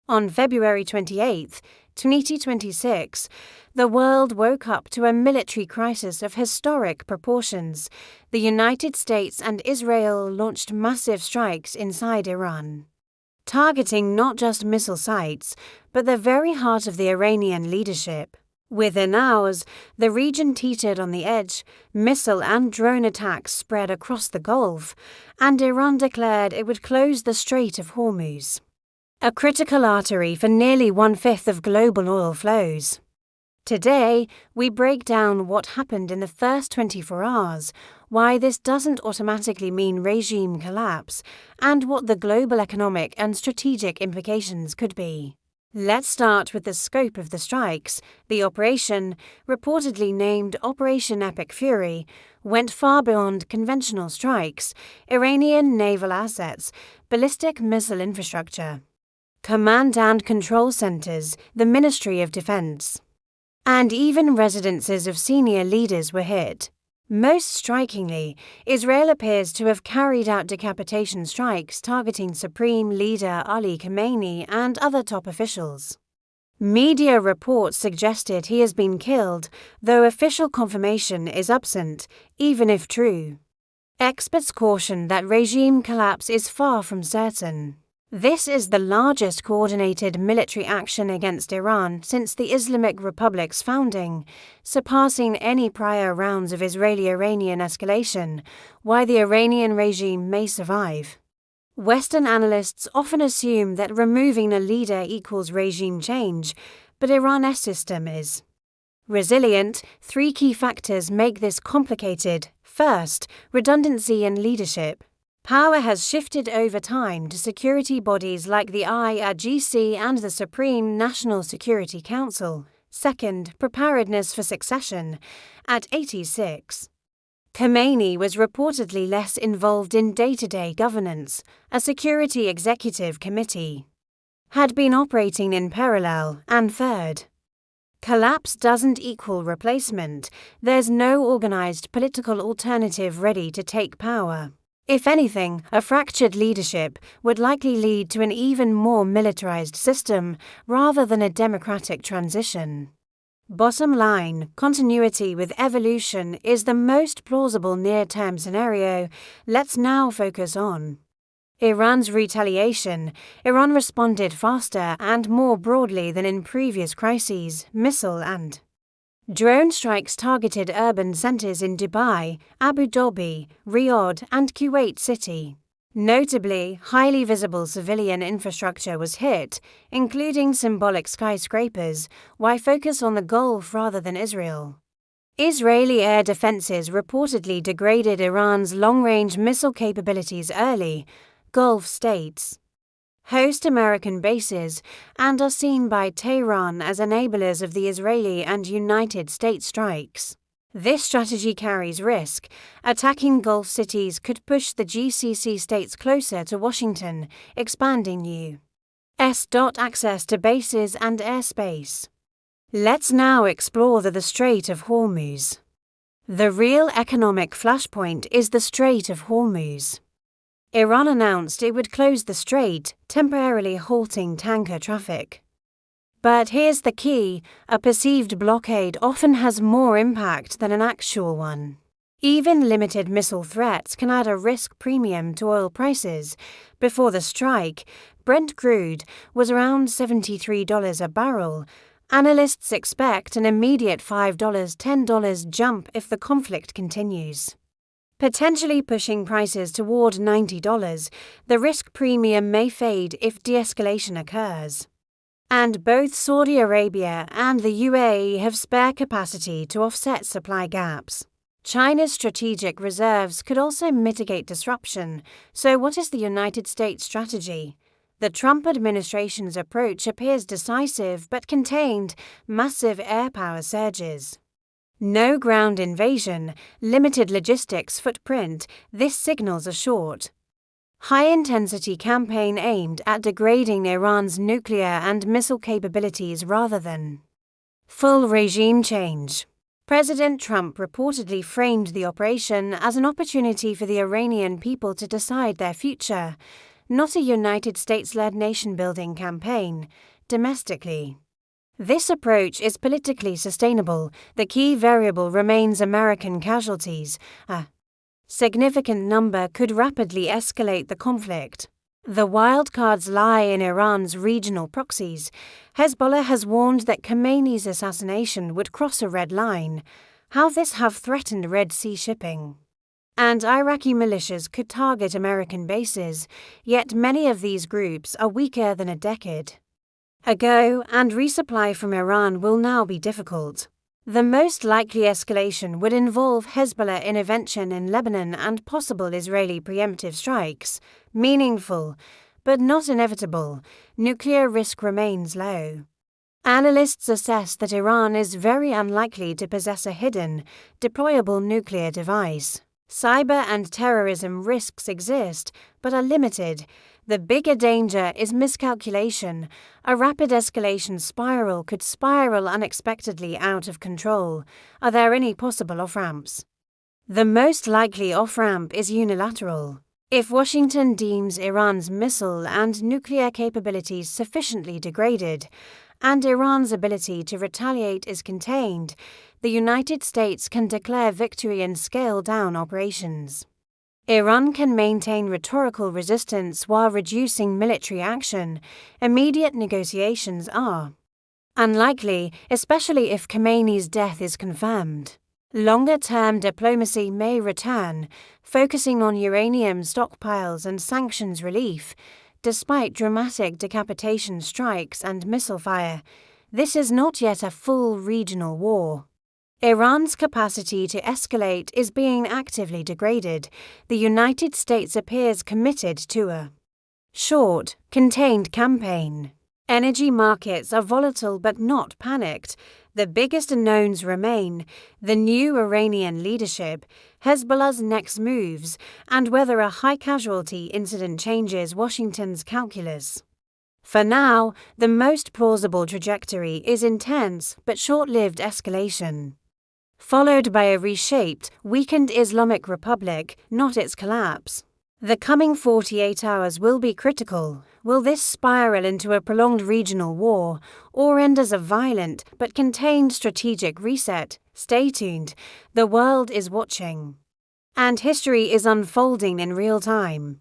On February 28, 2026, the world woke up to a military crisis of historic proportions. The United States and Israel launched massive strikes inside Iran, targeting not just missile sites, but the very heart of the Iranian leadership. Within hours, the region teetered on the edge, missile and drone attacks spread across the Gulf, and Iran declared it would close the Strait of Hormuz, a critical artery for nearly one-fifth of global oil flows. Today, we break down what happened in the first 24 hours, why this doesn't automatically mean regime collapse, and what the global economic and strategic implications could be. Let's start with the scope of the strikes. The operation, reportedly named Operation Epic Fury, went far beyond conventional strikes, Iranian naval assets, ballistic missile infrastructure, command and control centers, the Ministry of Defense, and even residences of senior leaders were hit. Most strikingly, Israel appears to have carried out decapitation strikes targeting Supreme Leader Ali Khamenei and other top officials. Media reports suggested he has been killed, though official confirmation is absent, even if true. Experts caution that regime collapse is far from certain. This is the largest coordinated military action against Iran since the Islamic Republic's founding, surpassing any prior rounds of Israeli-Iranian escalation, while the Iranian regime may survive. Western analysts often assume that removing a leader equals regime change, but Iran's system is resilient. Three key factors make this complicated. First, redundancy in leadership. Power has shifted over time to security bodies like the IRGC and the Supreme National Security Council. Second, preparedness for succession. At 86, Khamenei was reportedly less involved in day-to-day governance. A security executive committee had been operating in parallel. And third, collapse doesn't equal replacement. There's no organized political alternative ready to take power. If anything, a fractured leadership would likely lead to an even more militarized system rather than a democratic transition. Bottom line, continuity with evolution is the most plausible near-term scenario. Let's now focus on Iran's retaliation. Iran responded faster and more broadly than in previous crises. Missile and drone strikes targeted urban centers in Dubai, Abu Dhabi, Riyadh, and Kuwait City. Notably, highly visible civilian infrastructure was hit, including symbolic skyscrapers. Why focus on the Gulf rather than Israel? Israeli air defenses reportedly degraded Iran's long-range missile capabilities early. Gulf states host American bases and are seen by Tehran as enablers of the Israeli and United States strikes. This strategy carries risk. Attacking Gulf cities could push the GCC states closer to Washington, expanding U.S. access to bases and airspace. Let's now explore the Strait of Hormuz. The real economic flashpoint is the Strait of Hormuz. Iran announced it would close the strait, temporarily halting tanker traffic. But here's the key: a perceived blockade often has more impact than an actual one. Even limited missile threats can add a risk premium to oil prices. Before the strike, Brent crude was around $73 a barrel. Analysts expect an immediate $5-10 jump if the conflict continues, potentially pushing prices toward $90. The risk premium may fade if de-escalation occurs. And both Saudi Arabia and the UAE have spare capacity to offset supply gaps. China's strategic reserves could also mitigate disruption. So what is the United States strategy? The Trump administration's approach appears decisive but contained: massive air power surges, no ground invasion, limited logistics footprint. This signals a short, high-intensity campaign aimed at degrading Iran's nuclear and missile capabilities rather than full regime change. President Trump reportedly framed the operation as an opportunity for the Iranian people to decide their future. not a United States-led nation-building campaign, domestically. This approach is politically sustainable. The key variable remains American casualties. A significant number could rapidly escalate the conflict. The wild cards lie in Iran's regional proxies. Hezbollah has warned that Khamenei's assassination would cross a red line. How this have threatened Red Sea shipping. And Iraqi militias could target American bases, yet many of these groups are weaker than a decade ago, and resupply from Iran will now be difficult. The most likely escalation would involve Hezbollah intervention in Lebanon and possible Israeli preemptive strikes. Meaningful, but not inevitable, nuclear risk remains low. Analysts assess that Iran is very unlikely to possess a hidden, deployable nuclear device. Cyber and terrorism risks exist, but are limited. The bigger danger is miscalculation. A rapid escalation spiral could spiral unexpectedly out of control. Are there any possible off-ramps? The most likely off-ramp is unilateral. If Washington deems Iran's missile and nuclear capabilities sufficiently degraded, and Iran's ability to retaliate is contained, the United States can declare victory and scale down operations. Iran can maintain rhetorical resistance while reducing military action. Immediate negotiations are unlikely, especially if Khamenei's death is confirmed. Longer-term diplomacy may return, focusing on uranium stockpiles and sanctions relief. Despite dramatic decapitation strikes and missile fire, this is not yet a full regional war. Iran's capacity to escalate is being actively degraded. The United States appears committed to a short, contained campaign. Energy markets are volatile but not panicked. The biggest unknowns remain: the new Iranian leadership, Hezbollah's next moves, and whether a high-casualty incident changes Washington's calculus. For now, the most plausible trajectory is intense but short-lived escalation, followed by a reshaped, weakened Islamic Republic, not its collapse. The coming 48 hours will be critical. Will this spiral into a prolonged regional war, or end as a violent but contained strategic reset? Stay tuned. The world is watching, and history is unfolding in real time.